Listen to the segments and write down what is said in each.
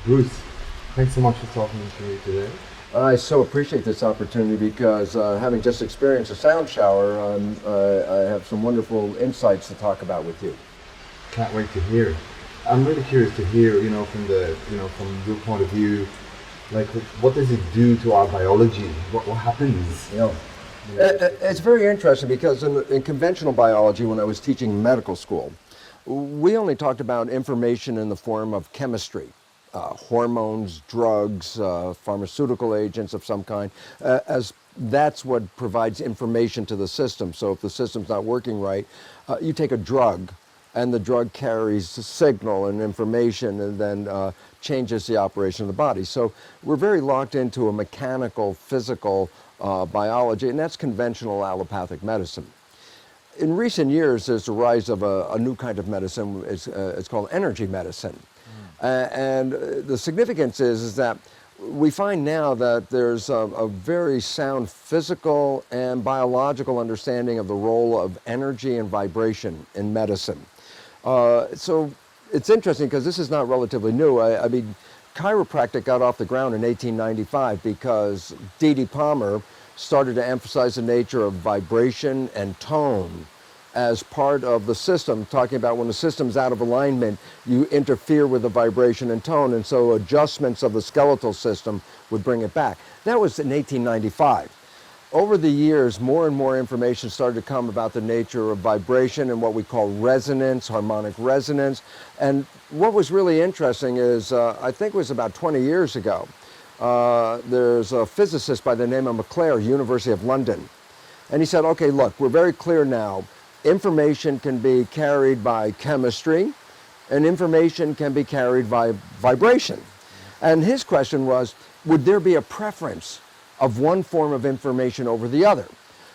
Bruce, thanks so much for talking to me today. I so appreciate this opportunity because having just experienced a sound shower, I have some wonderful insights to talk about with you. Can't wait to hear. I'm really curious to hear, from your point of view, like what does it do to our biology? What happens? It's very interesting because in conventional biology, when I was teaching medical school, we only talked about information in the form of chemistry. Hormones, drugs, pharmaceutical agents of some kind, as that's what provides information to the system. So if the system's not working right, you take a drug, and the drug carries signal and information and then changes the operation of the body. So we're very locked into a mechanical, physical biology, and that's conventional allopathic medicine. In recent years, there's the rise of a new kind of medicine. It's called energy medicine. And the significance is that we find now that there's a very sound physical and biological understanding of the role of energy and vibration in medicine. So it's interesting because this is not relatively new. I mean, chiropractic got off the ground in 1895 because D.D. Palmer started to emphasize the nature of vibration and tone as part of the system, talking about when the system's out of alignment, you interfere with the vibration and tone, and so adjustments of the skeletal system would bring it back. That was in 1895. Over the years, more and more information started to come about the nature of vibration and what we call resonance, harmonic resonance. And what was really interesting is, I think it was about 20 years ago, there's a physicist by the name of McClare, University of London. And he said, okay, look, we're very clear now. Information can be carried by chemistry, and information can be carried by vibration. And his question was, would there be a preference of one form of information over the other?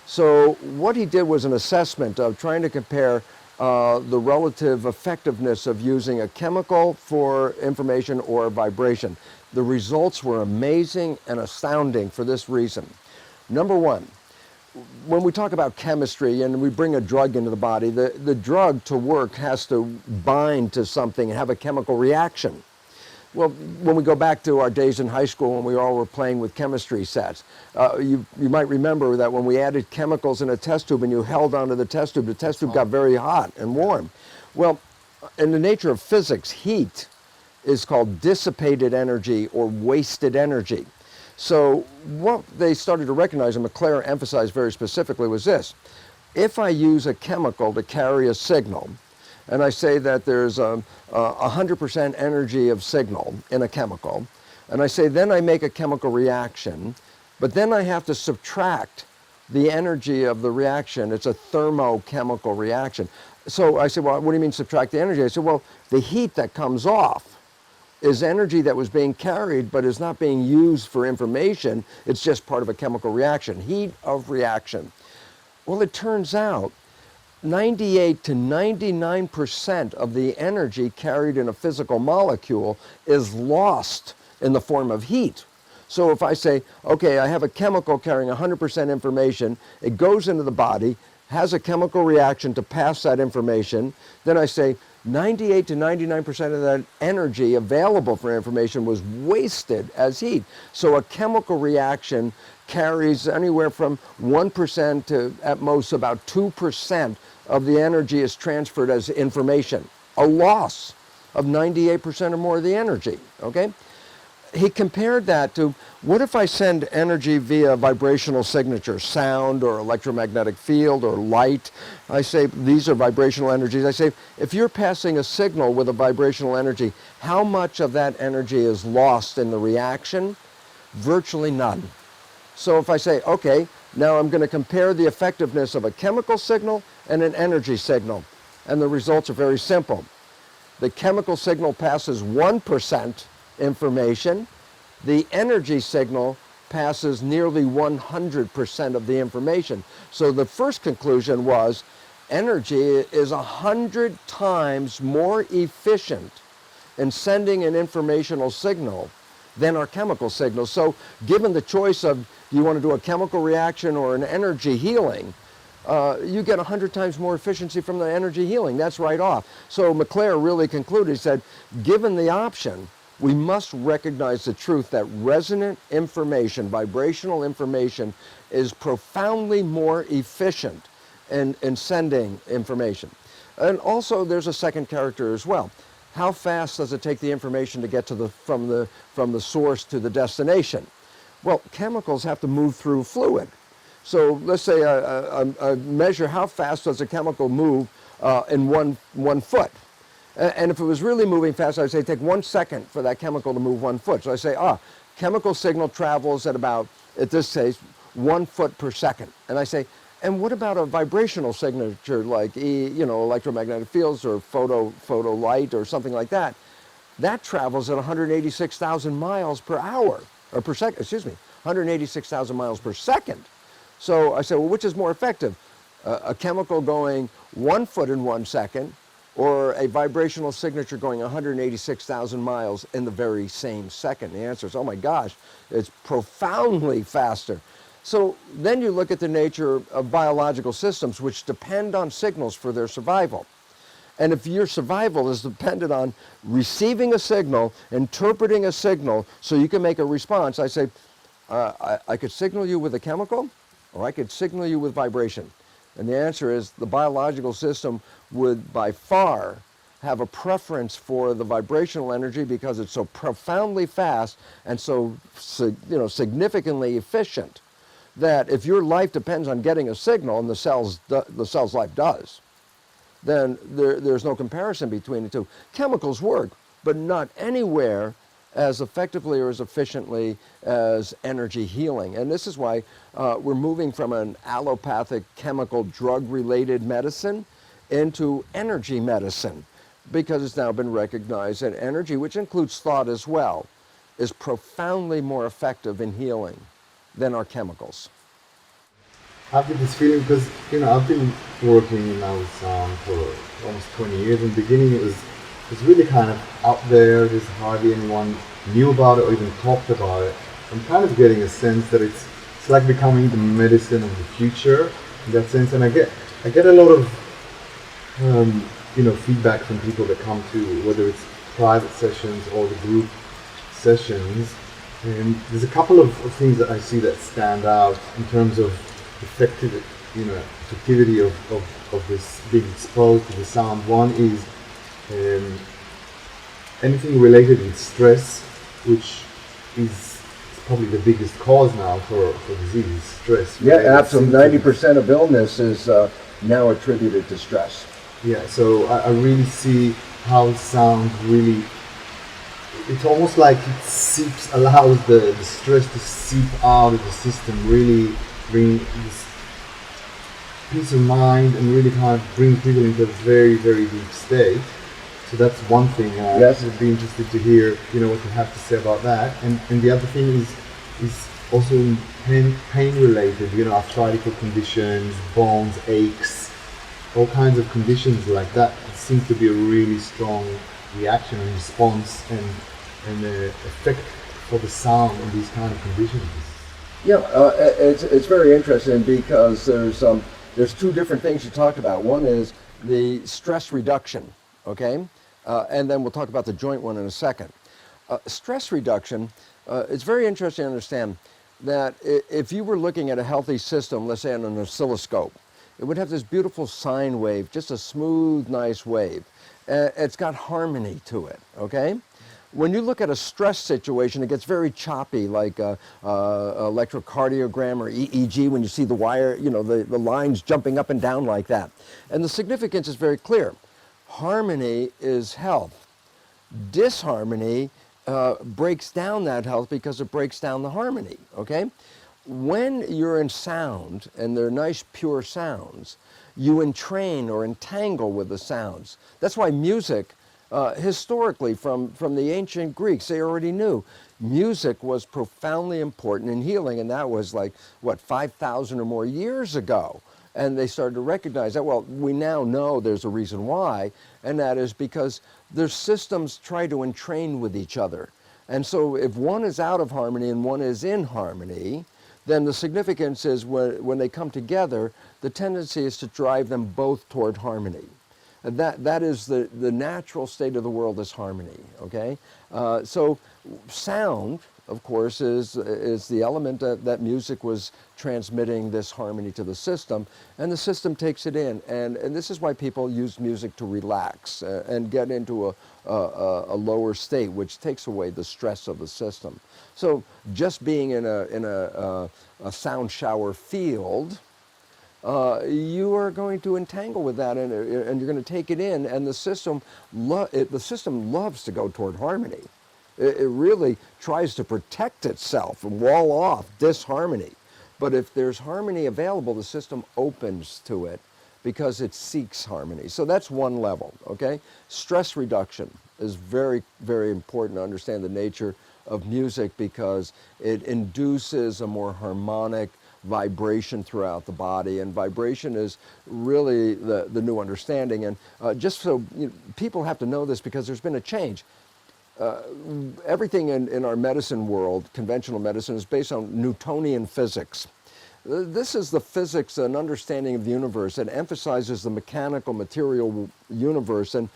So what he did was an assessment of trying to compare the relative effectiveness of using a chemical for information or vibration. The results were amazing and astounding for this reason. Number one, when we talk about chemistry and we bring a drug into the body, the drug to work has to bind to something and have a chemical reaction. Well, when we go back to our days in high school when we all were playing with chemistry sets, you might remember that when we added chemicals in a test tube and you held onto the test tube got very hot and warm. Well, in the nature of physics, heat is called dissipated energy or wasted energy. So what they started to recognize, and McClare emphasized very specifically, was this. If I use a chemical to carry a signal, and I say that there's 100% energy of signal in a chemical, and I say then I make a chemical reaction, but then I have to subtract the energy of the reaction. It's a thermochemical reaction. So I said, well, what do you mean subtract the energy? I said, well, the heat that comes off is energy that was being carried but is not being used for information. It's just part of a chemical reaction, heat of reaction. Well, it turns out 98 to 99% of the energy carried in a physical molecule is lost in the form of heat. So if I say, okay, I have a chemical carrying 100% information, it goes into the body, has a chemical reaction to pass that information, then I say 98 to 99% of that energy available for information was wasted as heat. So a chemical reaction carries anywhere from 1% to at most about 2% of the energy is transferred as information. A loss of 98% or more of the energy, okay? He compared that to, what if I send energy via vibrational signature, sound or electromagnetic field or light? I say these are vibrational energies. I say if you're passing a signal with a vibrational energy, how much of that energy is lost in the reaction? Virtually none. So if I say, okay, now I'm going to compare the effectiveness of a chemical signal and an energy signal, and the results are very simple. The chemical signal passes 1% information. The energy signal passes nearly 100% of the information. So the first conclusion was energy is 100 times more efficient in sending an informational signal than our chemical signals. So given the choice of do you want to do a chemical reaction or an energy healing, you get 100 times more efficiency from the energy healing. That's right off. So McClare really concluded, he said, given the option, we must recognize the truth that resonant information, vibrational information, is profoundly more efficient in sending information. And also there's a second character as well. How fast does it take the information to get to from the source to the destination? Well, chemicals have to move through fluid. So let's say I measure how fast does a chemical move in one foot. And if it was really moving fast, I'd say take 1 second for that chemical to move 1 foot. So I say, chemical signal travels at about, at this case, 1 foot per second. And I say, and what about a vibrational signature like electromagnetic fields or photo light or something like that? That travels at 186,000 miles per hour, or per second, 186,000 miles per second. So I said, well, which is more effective? A chemical going 1 foot in 1 second, or a vibrational signature going 186,000 miles in the very same second? The answer is, oh my gosh, it's profoundly faster. So then you look at the nature of biological systems which depend on signals for their survival. And if your survival is dependent on receiving a signal, interpreting a signal so you can make a response, I say, I could signal you with a chemical, or I could signal you with vibration. And the answer is the biological system would by far have a preference for the vibrational energy because it's so profoundly fast and so significantly efficient that if your life depends on getting a signal, and the cell's life does, then there's no comparison between the two. Chemicals work, but not anywhere as effectively or as efficiently as energy healing. And this is why we're moving from an allopathic chemical drug-related medicine into energy medicine, because it's now been recognized that energy, which includes thought as well, is profoundly more effective in healing than our chemicals. I have this feeling because, I've been working now with sound for almost 20 years. In the beginning, it was really kind of out there. There's hardly anyone knew about it or even talked about it. I'm kind of getting a sense that it's like becoming the medicine of the future in that sense. And I get a lot of, feedback from people that come to, whether it's private sessions or the group sessions. And there's a couple of things that I see that stand out in terms of effectivity of this being exposed to the sound. One is anything related with stress, which is probably the biggest cause now for disease, stress. Yeah, absolutely. 90% of illness is now attributed to stress. Yeah, so I really see how sound really, it's almost like it allows the stress to seep out of the system, really bring this peace of mind and really kind of bring people into a very, very deep state. So that's one thing. Yes. I'd be interested to hear, what you have to say about that. And the other thing is also pain related, arthritic conditions, bones, aches, all kinds of conditions like that. It seems to be a really strong reaction and response and effect for the sound in these kind of conditions. Yeah, it's very interesting because there's two different things you talked about. One is the stress reduction, okay? And then we'll talk about the joint one in a second. Stress reduction, it's very interesting to understand that if you were looking at a healthy system, let's say on an oscilloscope, it would have this beautiful sine wave, just a smooth, nice wave. It's got harmony to it, okay? When you look at a stress situation, it gets very choppy, like electrocardiogram or EEG, when you see the wire, the lines jumping up and down like that. And the significance is very clear. Harmony is health. Disharmony breaks down that health because it breaks down the harmony, okay? When you're in sound, and they're nice, pure sounds, you entrain or entangle with the sounds. That's why music, historically, from the ancient Greeks, they already knew music was profoundly important in healing, and that was 5,000 or more years ago. And they started to recognize that. Well, we now know there's a reason why, and that is because their systems try to entrain with each other. And so if one is out of harmony and one is in harmony, then the significance is when they come together, the tendency is to drive them both toward harmony. That is the natural state of the world is harmony, okay? So sound, of course, is the element that music was transmitting this harmony to the system, and the system takes it in. And this is why people use music to relax and get into a lower state, which takes away the stress of the system. So just being in a sound shower field, you are going to entangle with that, and you're going to take it in, and the system loves to go toward harmony. It really tries to protect itself and wall off disharmony. But if there's harmony available, the system opens to it because it seeks harmony. So that's one level, okay? Stress reduction is very, very important to understand the nature of music because it induces a more harmonic vibration throughout the body, and vibration is really the new understanding. And just so people have to know this because there's been a change. Everything in our medicine world, conventional medicine, is based on Newtonian physics. This is the physics and understanding of the universe that emphasizes the mechanical material universe and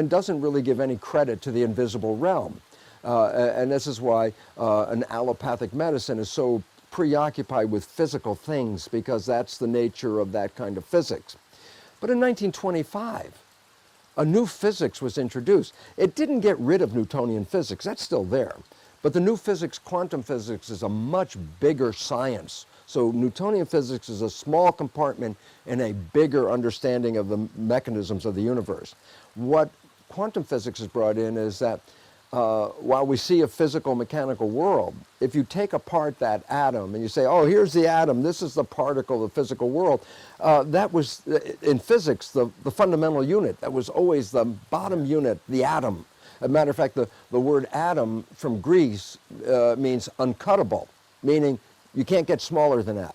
doesn't really give any credit to the invisible realm. And this is why an allopathic medicine is so preoccupied with physical things, because that's the nature of that kind of physics. But in 1925, a new physics was introduced. It didn't get rid of Newtonian physics, that's still there. But the new physics, quantum physics, is a much bigger science. So Newtonian physics is a small compartment in a bigger understanding of the mechanisms of the universe. What quantum physics has brought in is that while we see a physical mechanical world, if you take apart that atom and you say, oh, here's the atom, this is the particle of the physical world, that was, in physics, the fundamental unit. That was always the bottom unit, the atom. As a matter of fact, the word atom from Greek means uncuttable, meaning you can't get smaller than that.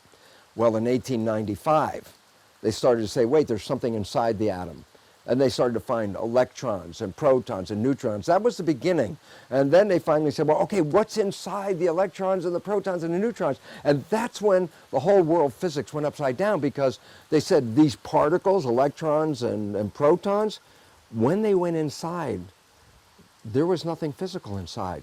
Well, in 1895, they started to say, wait, there's something inside the atom. And they started to find electrons and protons and neutrons. That was the beginning. And then they finally said, well, okay, what's inside the electrons and the protons and the neutrons? And that's when the whole world physics went upside down, because they said these particles, electrons and protons, when they went inside, there was nothing physical inside.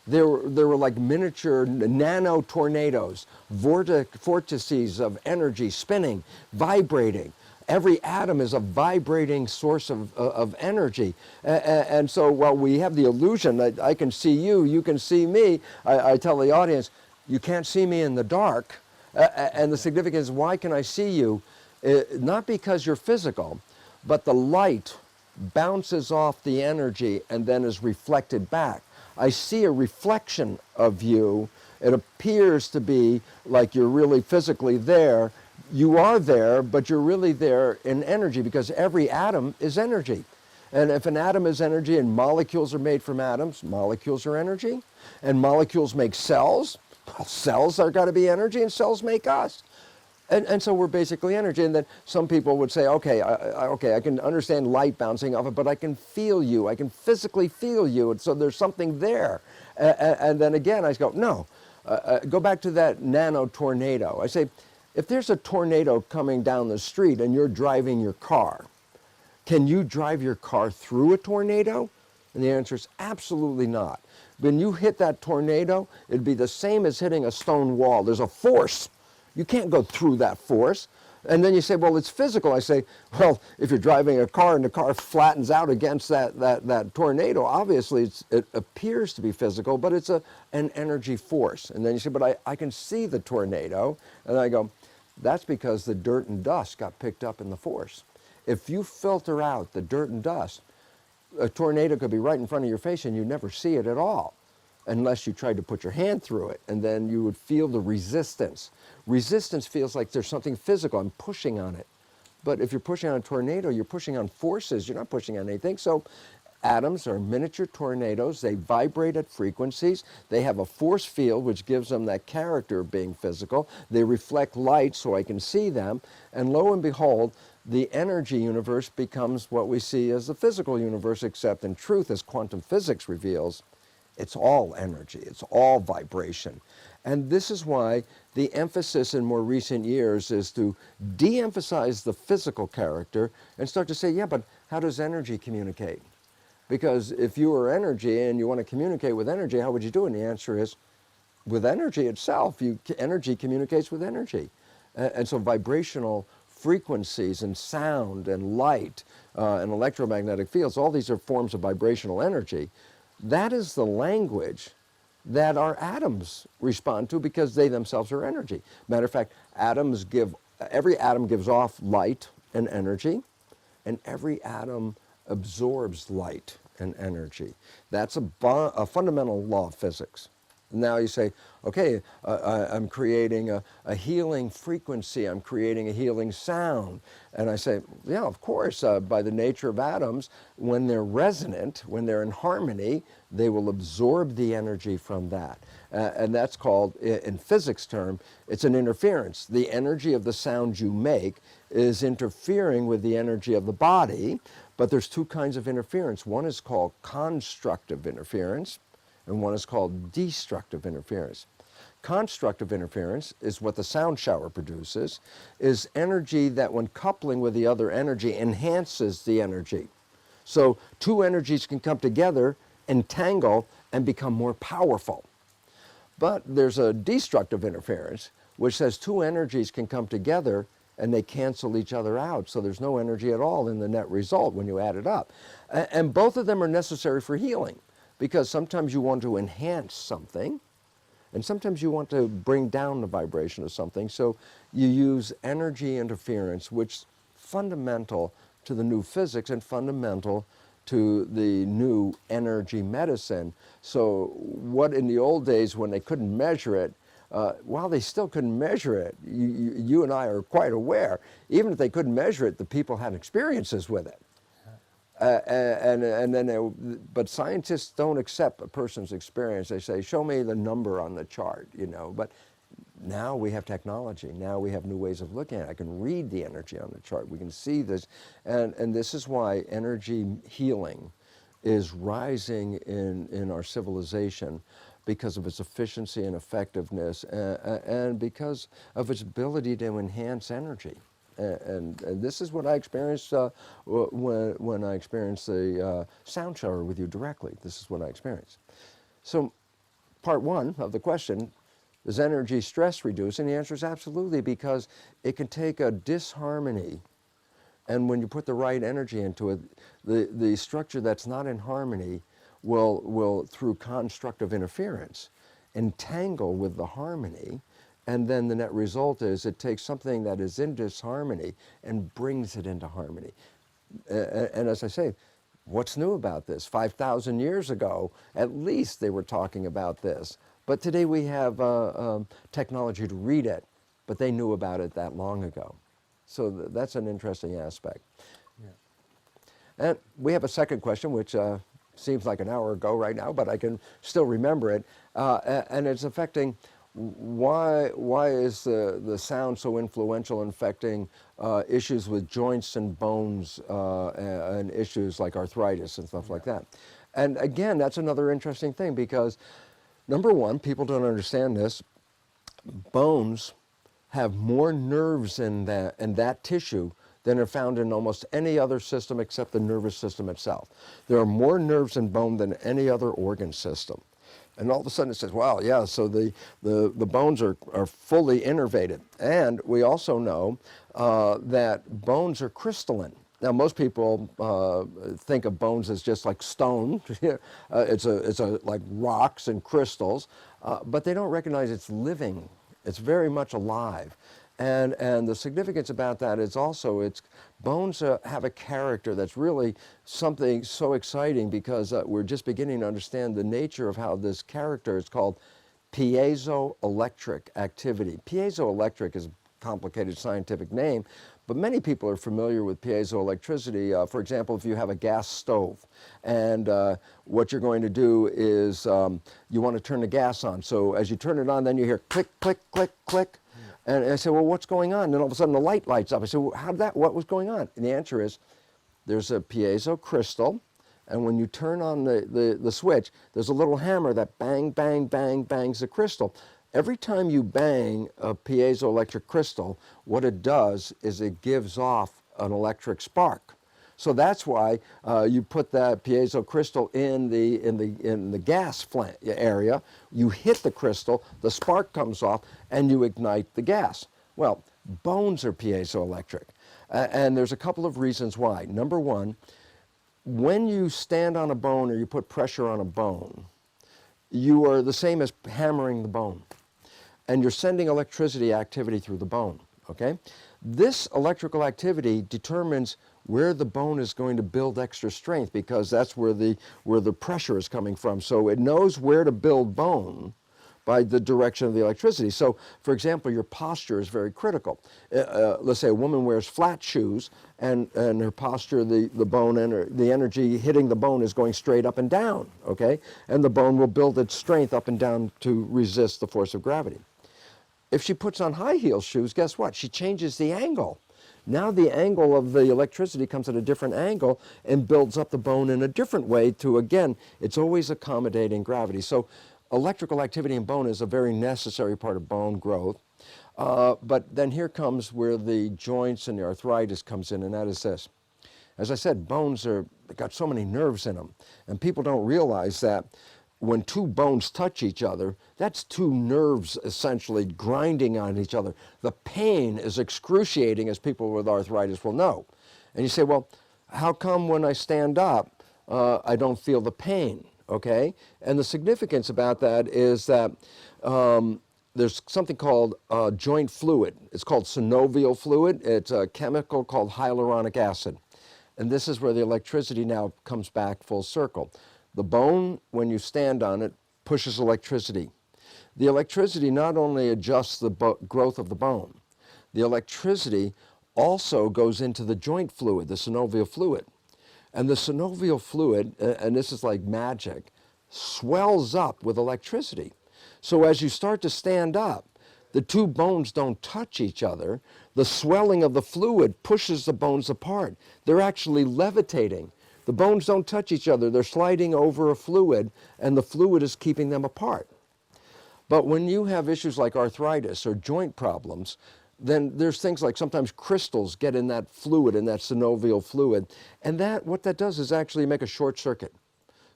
There were like miniature nano tornadoes, vortices of energy spinning, vibrating. Every atom is a vibrating source of energy. And so while we have the illusion that I can see you, you can see me, I tell the audience, you can't see me in the dark. And the significance is, why can I see you? Not because you're physical, but the light bounces off the energy and then is reflected back. I see a reflection of you. It appears to be like you're really physically there. You are there, but you're really there in energy, because every atom is energy. And if an atom is energy and molecules are made from atoms, molecules are energy. And molecules make cells. Well, cells are got to be energy, and cells make us. And so we're basically energy. And then some people would say, okay, I can understand light bouncing off it, but I can feel you. I can physically feel you. And so there's something there. And then again, I go, no, go back to that nano tornado. I say, if there's a tornado coming down the street and you're driving your car, can you drive your car through a tornado? And the answer is absolutely not. When you hit that tornado, it'd be the same as hitting a stone wall. There's a force. You can't go through that force. And then you say, well, it's physical. I say, well, if you're driving a car and the car flattens out against that tornado, obviously it appears to be physical, but it's an energy force. And then you say, but I can see the tornado. And I go, that's because the dirt and dust got picked up in the force. If you filter out the dirt and dust, a tornado could be right in front of your face and you never see it at all, unless you tried to put your hand through it, and then you would feel the resistance. Resistance feels like there's something physical. I'm pushing on it. But if you're pushing on a tornado, you're pushing on forces. You're not pushing on anything. So atoms are miniature tornadoes. They vibrate at frequencies. They have a force field, which gives them that character of being physical. They reflect light so I can see them. And lo and behold, the energy universe becomes what we see as the physical universe, except in truth, as quantum physics reveals, it's all energy. It's all vibration. And this is why the emphasis in more recent years is to de-emphasize the physical character and start to say, yeah, but how does energy communicate? Because if you are energy and you want to communicate with energy, how would you do it? And the answer is with energy itself. Energy communicates with energy. And so vibrational frequencies and sound and light and electromagnetic fields, all these are forms of vibrational energy. That is the language that our atoms respond to because they themselves are energy. Matter of fact, every atom gives off light and energy, and every atom absorbs light and energy. That's a fundamental law of physics. Now you say, okay, I'm creating a healing frequency, I'm creating a healing sound. And I say, yeah, of course, by the nature of atoms, when they're resonant, when they're in harmony, they will absorb the energy from that. And that's called, in physics term, it's an interference. The energy of the sound you make is interfering with the energy of the body, but there's two kinds of interference. One is called constructive interference, and one is called destructive interference. Constructive interference is what the sound shower produces, is energy that when coupling with the other energy enhances the energy. So two energies can come together, entangle, and become more powerful. But there's a destructive interference, which says two energies can come together and they cancel each other out. So there's no energy at all in the net result when you add it up. And both of them are necessary for healing, because sometimes you want to enhance something, and sometimes you want to bring down the vibration of something. So you use energy interference, which is fundamental to the new physics and fundamental to the new energy medicine. So what in the old days when they couldn't measure it, while they still couldn't measure it, you and I are quite aware, even if they couldn't measure it, the people had experiences with it. But scientists don't accept a person's experience. They say, show me the number on the chart, But now we have technology. Now we have new ways of looking at it. I can read the energy on the chart. We can see this. And this is why energy healing is rising in our civilization, because of its efficiency and effectiveness, and because of its ability to enhance energy. And this is what I experienced when I experienced the sound shower with you directly. This is what I experienced. So part one of the question, does energy stress reduce? And the answer is absolutely, because it can take a disharmony, and when you put the right energy into it, the structure that's not in harmony will through constructive interference, entangle with the harmony. And then the net result is it takes something that is in disharmony and brings it into harmony. And as I say, what's new about this? 5,000 years ago, at least they were talking about this. But today we have technology to read it, but they knew about it that long ago. So that's an interesting aspect. Yeah. And we have a second question, which seems like an hour ago right now, but I can still remember it. And it's affecting why is the sound so influential in affecting issues with joints and bones and issues like arthritis and stuff like that. And again, that's another interesting thing, because number one, people don't understand this. Bones have more nerves in that tissue than are found in almost any other system except the nervous system itself. There are more nerves in bone than any other organ system. And all of a sudden it says, wow, yeah, so the bones are fully innervated. And we also know that bones are crystalline. Now, most people think of bones as just like stone. It's like rocks and crystals, but they don't recognize it's living. It's very much alive. And the significance about that is also bones have a character that's really something so exciting, because we're just beginning to understand the nature of how this character is called piezoelectric activity. Piezoelectric is a complicated scientific name, but many people are familiar with piezoelectricity. For example, if you have a gas stove, and what you're going to do is you want to turn the gas on. So as you turn it on, then you hear click, click, click, click. And I said, well, what's going on? And then all of a sudden the light lights up. I said, well, what was going on? And the answer is, there's a piezo crystal, and when you turn on the switch, there's a little hammer that bang, bang, bang, bangs the crystal. Every time you bang a piezoelectric crystal, what it does is it gives off an electric spark. So that's why you put that piezo crystal in the gas area. You hit the crystal, the spark comes off, and you ignite the gas. Well, bones are piezoelectric, and there's a couple of reasons why. Number one, when you stand on a bone or you put pressure on a bone, you are the same as hammering the bone, and you're sending electricity activity through the bone, okay? This electrical activity determines where the bone is going to build extra strength, because that's where the pressure is coming from. So it knows where to build bone by the direction of the electricity. So, for example, your posture is very critical. Let's say a woman wears flat shoes, and her posture, the bone and the energy hitting the bone is going straight up and down, okay? And the bone will build its strength up and down to resist the force of gravity. If she puts on high heel shoes, guess what? She changes the angle. Now the angle of the electricity comes at a different angle and builds up the bone in a different way to, again, it's always accommodating gravity. So electrical activity in bone is a very necessary part of bone growth. But then here comes where the joints and the arthritis comes in, and that is this. As I said, bones got so many nerves in them, and people don't realize that when two bones touch each other, that's two nerves essentially grinding on each other. The pain is excruciating, as people with arthritis will know. And you say, well, how come when I stand up, I don't feel the pain, okay? And the significance about that is that there's something called joint fluid. It's called synovial fluid. It's a chemical called hyaluronic acid. And this is where the electricity now comes back full circle. The bone, when you stand on it, pushes electricity. The electricity not only adjusts the growth of the bone, the electricity also goes into the joint fluid, the synovial fluid. And the synovial fluid, and this is like magic, swells up with electricity. So as you start to stand up, the two bones don't touch each other. The swelling of the fluid pushes the bones apart. They're actually levitating. The bones don't touch each other. They're sliding over a fluid, and the fluid is keeping them apart. But when you have issues like arthritis or joint problems, then there's things like sometimes crystals get in that fluid, in that synovial fluid, and what that does is actually make a short circuit.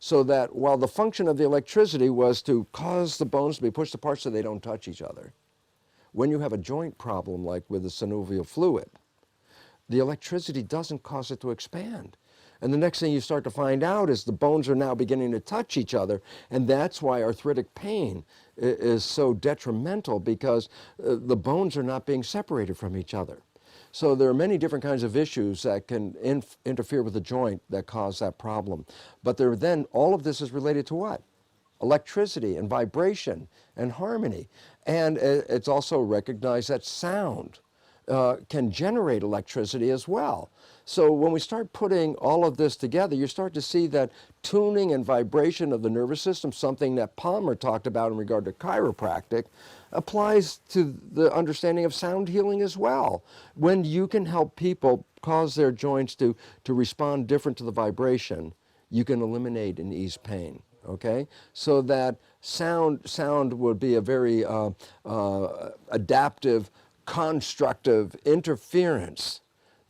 So that while the function of the electricity was to cause the bones to be pushed apart so they don't touch each other, when you have a joint problem like with the synovial fluid, the electricity doesn't cause it to expand. And the next thing you start to find out is the bones are now beginning to touch each other, and that's why arthritic pain is so detrimental, because the bones are not being separated from each other. So there are many different kinds of issues that can interfere with the joint that cause that problem. But then all of this is related to what? Electricity and vibration and harmony. And it's also recognized that sound can generate electricity as well. So when we start putting all of this together, you start to see that tuning and vibration of the nervous system, something that Palmer talked about in regard to chiropractic, applies to the understanding of sound healing as well. When you can help people cause their joints to respond different to the vibration, you can eliminate and ease pain. Okay, so that sound would be a very adaptive, constructive interference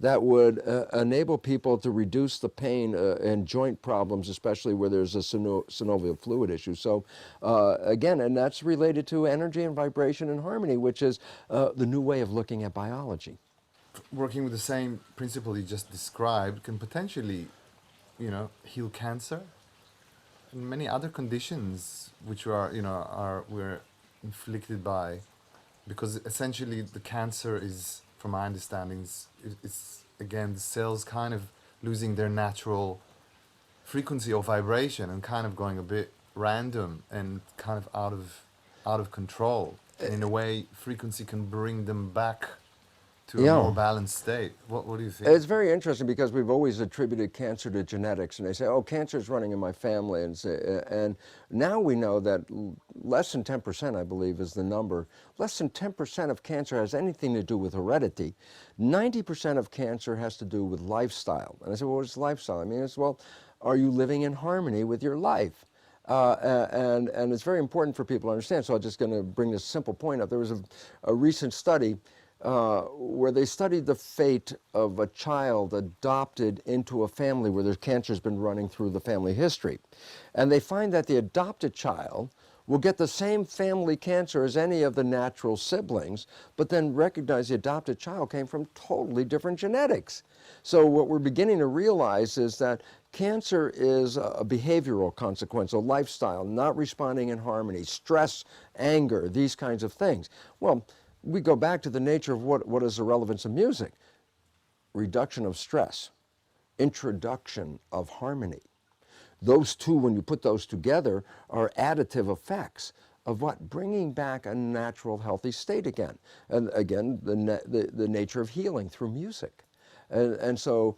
that would enable people to reduce the pain and joint problems, especially where there's a synovial fluid issue. So again, and that's related to energy and vibration and harmony, which is the new way of looking at biology. Working with the same principle you just described can potentially, heal cancer and many other conditions which we're inflicted by, because essentially the cancer is, from my understanding, it's again the cells kind of losing their natural frequency or vibration and kind of going a bit random and kind of out of control. And in a way, frequency can bring them back to a more balanced state. What do you think? It's very interesting, because we've always attributed cancer to genetics, and they say, oh, cancer is running in my family, and now we know that less than 10%, I believe, is the number. Less than 10% of cancer has anything to do with heredity. 90% of cancer has to do with lifestyle. And I said, well, what is lifestyle? I mean, well, are you living in harmony with your life? And it's very important for people to understand. So I'm just going to bring this simple point up. There was a recent study where they studied the fate of a child adopted into a family where their cancer's been running through the family history. And they find that the adopted child will get the same family cancer as any of the natural siblings, but then recognize the adopted child came from totally different genetics. So what we're beginning to realize is that cancer is a behavioral consequence, a lifestyle, not responding in harmony, stress, anger, these kinds of things. Well, we go back to the nature of what is the relevance of music. Reduction of stress, introduction of harmony. Those two, when you put those together, are additive effects of what? Bringing back a natural, healthy state again. And again, the nature of healing through music. And so,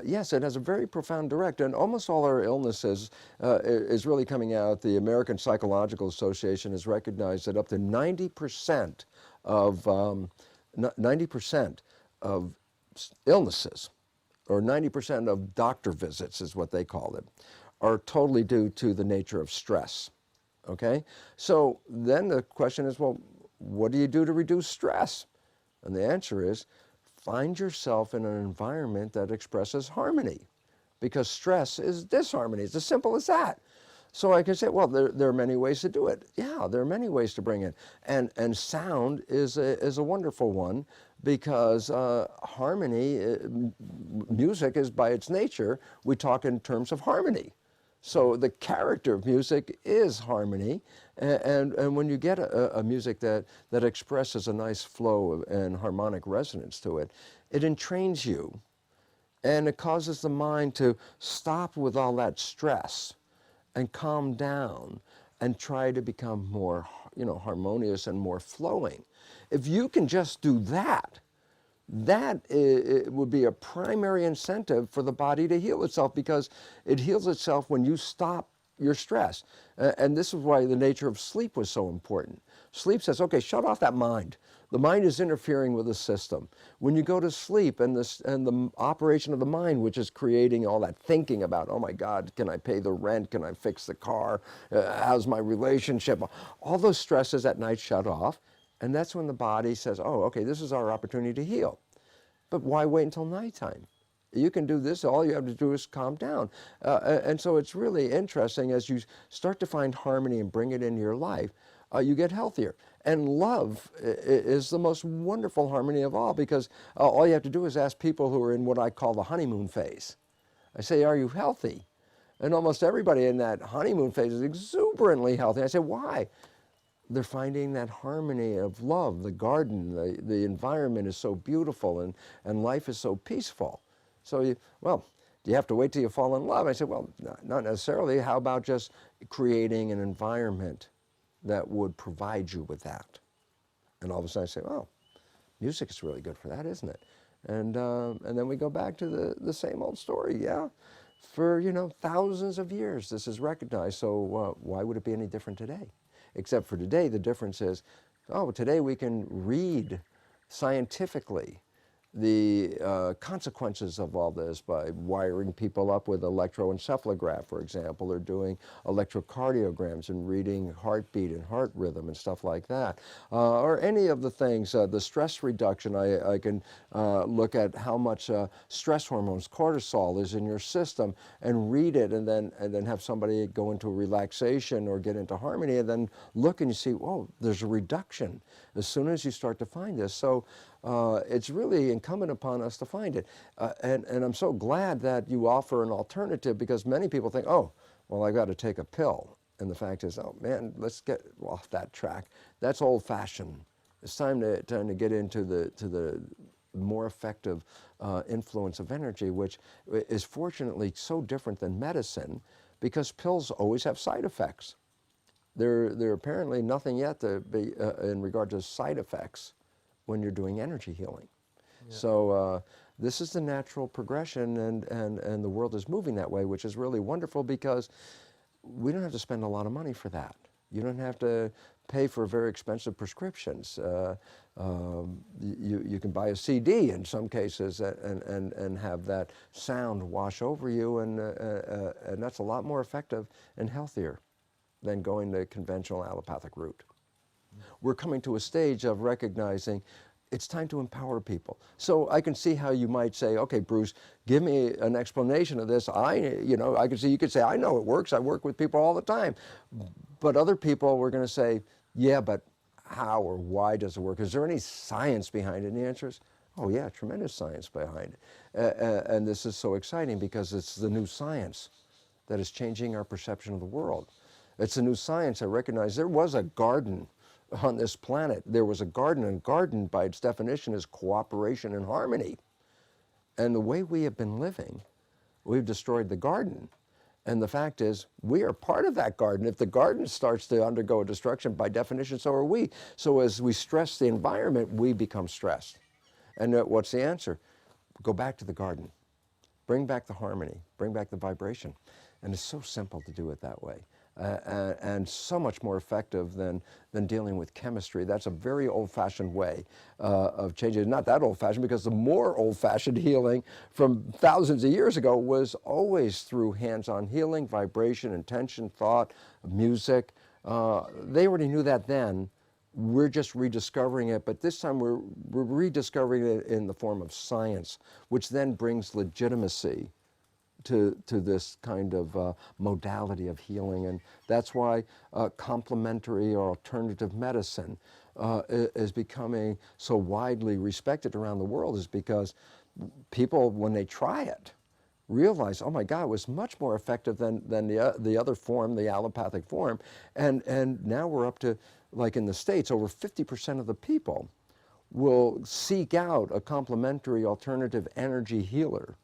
yes, it has a very profound direct, and almost all our illnesses is really coming out. The American Psychological Association has recognized that up to 90% of 90% of illnesses, or 90% of doctor visits is what they call it, are totally due to the nature of stress. Okay? So then the question is, well, what do you do to reduce stress? And the answer is, find yourself in an environment that expresses harmony, because stress is disharmony. It's as simple as that. So I can say, well, there are many ways to do it. Yeah, there are many ways to bring it. And sound is a wonderful one, because harmony, music is by its nature, we talk in terms of harmony. So the character of music is harmony, and when you get a music that expresses a nice flow and harmonic resonance to it, it entrains you, and it causes the mind to stop with all that stress and calm down and try to become more, harmonious and more flowing. If you can just do that, it would be a primary incentive for the body to heal itself, because it heals itself when you stop your stress. And this is why the nature of sleep was so important. Sleep says, okay, shut off that mind. The mind is interfering with the system. When you go to sleep, and the operation of the mind, which is creating all that thinking about, oh my God, can I pay the rent? Can I fix the car? How's my relationship? All those stresses at night shut off. And that's when the body says, oh, okay, this is our opportunity to heal. But why wait until nighttime? You can do this. All you have to do is calm down. And so it's really interesting, as you start to find harmony and bring it into your life, you get healthier. And love is the most wonderful harmony of all, because all you have to do is ask people who are in what I call the honeymoon phase. I say, are you healthy? And almost everybody in that honeymoon phase is exuberantly healthy. I say, why? They're finding that harmony of love. The garden, the environment is so beautiful, and life is so peaceful. So, do you have to wait till you fall in love? I said, well, not necessarily. How about just creating an environment that would provide you with that? And all of a sudden I say, oh, music is really good for that, isn't it? And then we go back to the same old story, yeah. For, thousands of years this is recognized, so why would it be any different today? Except for today, the difference is, today we can read scientifically the consequences of all this by wiring people up with electroencephalograph, for example, or doing electrocardiograms and reading heartbeat and heart rhythm and stuff like that. Or any of the things, the stress reduction, I can look at how much stress hormones, cortisol, is in your system, and read it, and then have somebody go into relaxation or get into harmony, and then look and you see, whoa, there's a reduction as soon as you start to find this. So it's really incumbent upon us to find it. And I'm so glad that you offer an alternative, because many people think, oh, well, I've got to take a pill. And the fact is, oh man, let's get off that track. That's old-fashioned. It's time to get into the more effective influence of energy, which is fortunately so different than medicine, because pills always have side effects. There apparently nothing yet to be in regard to side effects when you're doing energy healing. Yeah. So this is the natural progression, and the world is moving that way, which is really wonderful, because we don't have to spend a lot of money for that. You don't have to pay for very expensive prescriptions. You can buy a CD in some cases and have that sound wash over you, and that's a lot more effective and healthier. than going the conventional allopathic route. We're coming to a stage of recognizing it's time to empower people. So I can see how you might say, okay, Bruce, give me an explanation of this. I can see you could say, I know it works. I work with people all the time. But other people were going to say, yeah, but how or why does it work? Is there any science behind it? And the answer is, oh yeah, tremendous science behind it. And this is so exciting because it's the new science that is changing our perception of the world. It's a new science that recognizes there was a garden on this planet. There was a garden, and garden by its definition is cooperation and harmony. And the way we have been living, we've destroyed the garden. And the fact is, we are part of that garden. If the garden starts to undergo a destruction, by definition, so are we. So as we stress the environment, we become stressed. And what's the answer? Go back to the garden. Bring back the harmony. Bring back the vibration. And it's so simple to do it that way. And so much more effective than dealing with chemistry. That's a very old-fashioned way of changing. Not that old-fashioned, because the more old-fashioned healing from thousands of years ago was always through hands-on healing, vibration, intention, thought, music. They already knew that then. We're just rediscovering it, but this time we're rediscovering it in the form of science, which then brings legitimacy to this kind of modality of healing. And that's why complementary or alternative medicine is becoming so widely respected around the world, is because people, when they try it, realize, oh my God, it was much more effective than the other form, the allopathic form. And now we're up to, like in the States, over 50% of the people will seek out a complementary alternative energy healer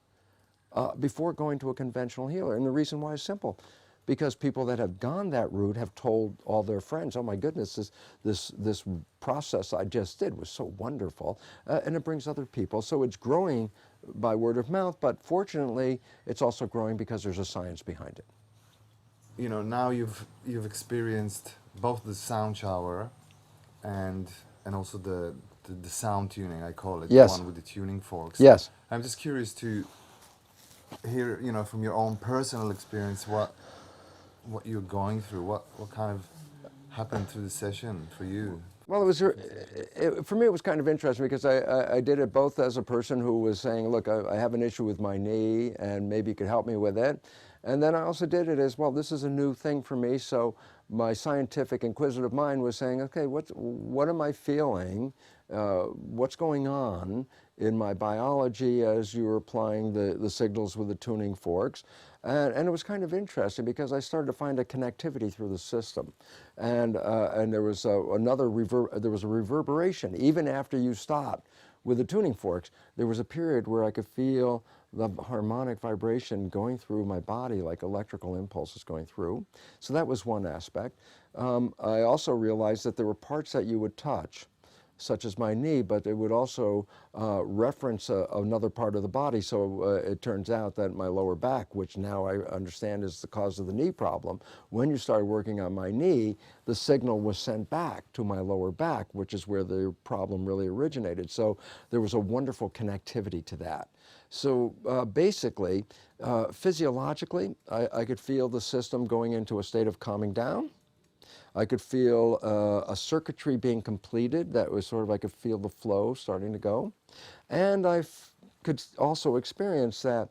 before going to a conventional healer. And the reason why is simple. Because people that have gone that route have told all their friends, oh my goodness, this process I just did was so wonderful. And it brings other people. So it's growing by word of mouth, but fortunately, it's also growing because there's a science behind it. You know, now you've experienced both the sound shower and also the sound tuning, I call it, Yes. the one with the tuning forks. Yes. I'm just curious to hear, you know, from your own personal experience, what you're going through, what kind of happened through the session for you. Well, for me, it was kind of interesting because I did it both as a person who was saying, look, I have an issue with my knee and maybe you could help me with it. And then I also did it as, well, this is a new thing for me. So my scientific, inquisitive mind was saying, okay, what am I feeling? What's going on in my biology as you were applying the signals with the tuning forks? And it was kind of interesting because I started to find a connectivity through the system, and there was a reverberation even after you stopped with the tuning forks. There was a period where I could feel the harmonic vibration going through my body like electrical impulses going through. So that was one aspect. I also realized that there were parts that you would touch, such as my knee, but it would also reference another part of the body. So it turns out that my lower back, which now I understand is the cause of the knee problem, when you started working on my knee, the signal was sent back to my lower back, which is where the problem really originated. So there was a wonderful connectivity to that. So basically, physiologically, I could feel the system going into a state of calming down. I could feel a circuitry being completed that was sort of, I could feel the flow starting to go. And I could also experience that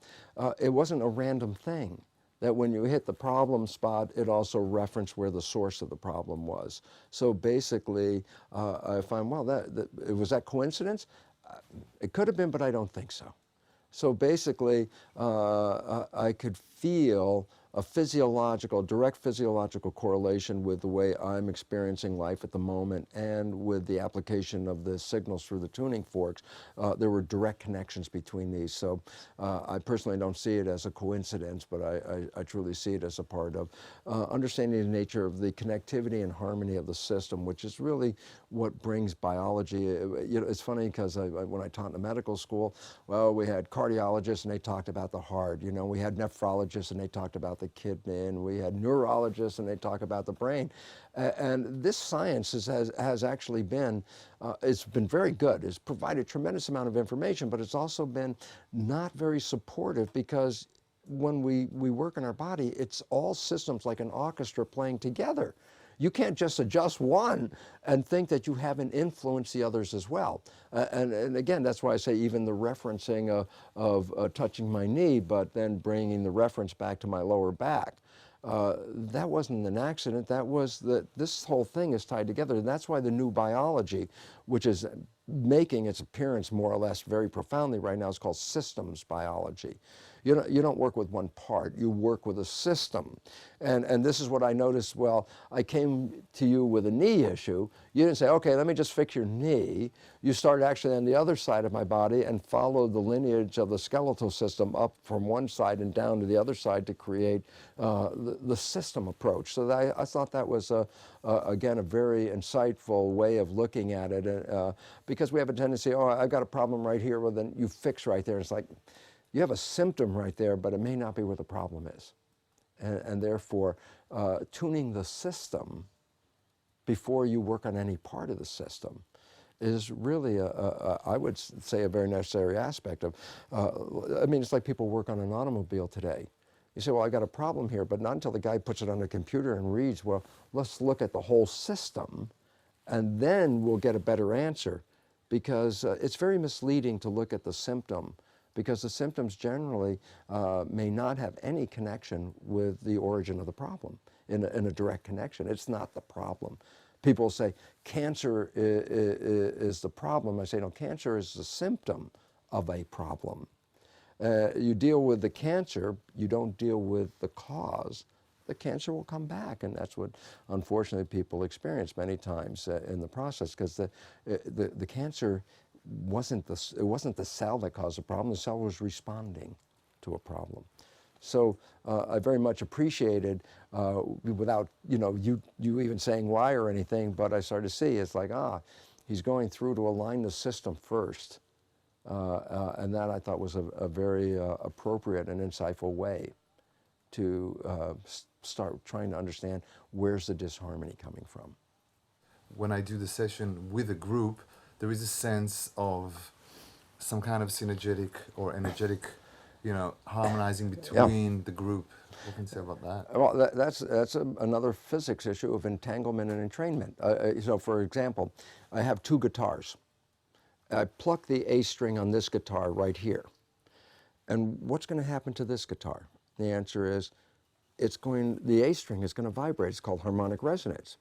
it wasn't a random thing, that when you hit the problem spot, it also referenced where the source of the problem was. So basically, I find, well, was that coincidence? It could have been, but I don't think so. So basically, I could feel a direct physiological correlation with the way I'm experiencing life at the moment and with the application of the signals through the tuning forks. There were direct connections between these. So I personally don't see it as a coincidence, but I truly see it as a part of understanding the nature of the connectivity and harmony of the system, which is really what brings biology. You know, it's funny because when I taught in medical school, well, we had cardiologists and they talked about the heart. You know, we had nephrologists and they talked about the kidney, and we had neurologists and they talk about the brain. And this science has actually been, it's been very good. It's provided a tremendous amount of information, but it's also been not very supportive because when we work in our body, it's all systems like an orchestra playing together. You can't just adjust one and think that you haven't influenced the others as well. And again, that's why I say even the referencing of touching my knee, but then bringing the reference back to my lower back. That wasn't an accident. That was that this whole thing is tied together. And that's why the new biology, which is making its appearance more or less very profoundly right now, is called systems biology. You don't work with one part, you work with a system. And this is what I noticed. Well, I came to you with a knee issue. You didn't say, okay, let me just fix your knee. You started actually on the other side of my body and followed the lineage of the skeletal system up from one side and down to the other side to create the system approach. So I thought that was, again, a very insightful way of looking at it, because we have a tendency, oh, I've got a problem right here, well, then you fix right there. It's like, you have a symptom right there, but it may not be where the problem is. And therefore, tuning the system before you work on any part of the system is really, I would say, a very necessary aspect of, I mean, it's like people work on an automobile today. You say, well, I got a problem here, but not until the guy puts it on the computer and reads, well, let's look at the whole system, and then we'll get a better answer. Because it's very misleading to look at the symptom, because the symptoms generally may not have any connection with the origin of the problem in a direct connection. It's not the problem. People say cancer is the problem. I say, no, cancer is the symptom of a problem. You deal with the cancer, you don't deal with the cause. The cancer will come back, and that's what unfortunately people experience many times in the process, because the cancer wasn't the cell that caused the problem. The cell was responding to a problem. So I very much appreciated, without you even saying why or anything, but I started to see it's like, he's going through to align the system first, and that I thought was a very appropriate and insightful way to start trying to understand where's the disharmony coming from. When I do the session with a group, there is a sense of some kind of synergetic or energetic, harmonizing between the group. What can you say about that? Well, that's another physics issue of entanglement and entrainment. So, for example, I have two guitars. I pluck the A string on this guitar right here. And what's going to happen to this guitar? The answer is, the A string is going to vibrate. It's called harmonic resonance.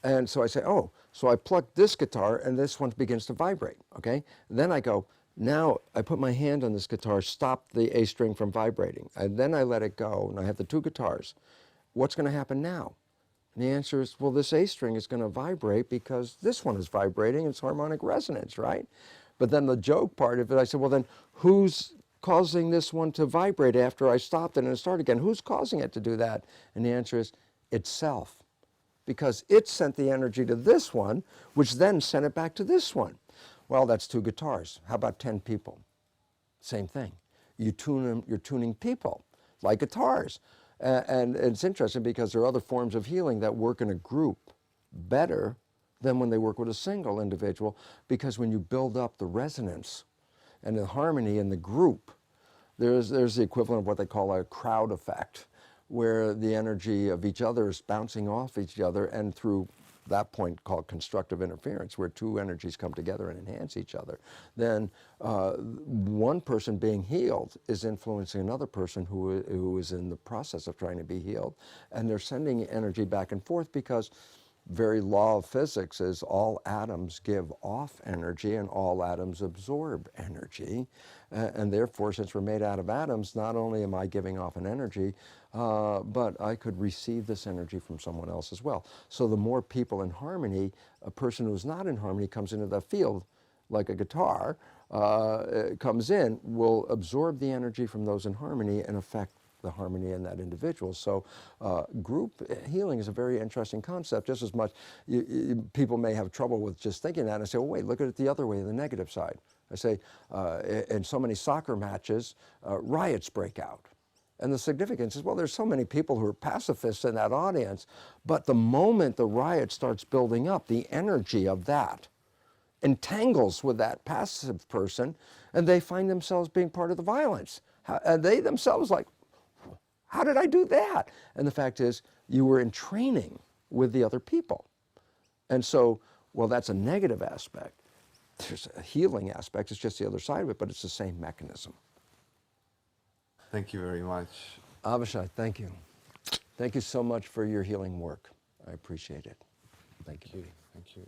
And so I say, oh, so I pluck this guitar and this one begins to vibrate, okay? Then I go, now I put my hand on this guitar, stop the A string from vibrating. And then I let it go, and I have the two guitars. What's going to happen now? And the answer is, well, this A string is going to vibrate because this one is vibrating. It's harmonic resonance, right? But then the joke part of it, I said, well, then who's causing this one to vibrate after I stopped it and it started again? Who's causing it to do that? And the answer is itself, because it sent the energy to this one, which then sent it back to this one. Well, that's two guitars. How about 10 people? Same thing. You tune them, you're tuning people like guitars. And it's interesting because there are other forms of healing that work in a group better than when they work with a single individual, because when you build up the resonance and the harmony in the group, there's the equivalent of what they call a crowd effect, where the energy of each other is bouncing off each other, and through that point called constructive interference, where two energies come together and enhance each other, then one person being healed is influencing another person who is in the process of trying to be healed, and they're sending energy back and forth, because very law of physics is all atoms give off energy and all atoms absorb energy. And therefore, since we're made out of atoms, not only am I giving off an energy, but I could receive this energy from someone else as well. So the more people in harmony, a person who's not in harmony comes into the field, like a guitar, comes in, will absorb the energy from those in harmony and affect the harmony in that individual. So group healing is a very interesting concept, just as much people may have trouble with just thinking that and say, well, wait, look at it the other way, the negative side. I say, in so many soccer matches, riots break out. And the significance is, well, there's so many people who are pacifists in that audience, but the moment the riot starts building up, the energy of that entangles with that passive person, and they find themselves being part of the violence. And they themselves like, How did I do that? And the fact is, you were in training with the other people. And so, well, that's a negative aspect. There's a healing aspect. It's just the other side of it, but it's the same mechanism. Thank you very much. Avishai, thank you. Thank you so much for your healing work. I appreciate it. Thank you. Thank you.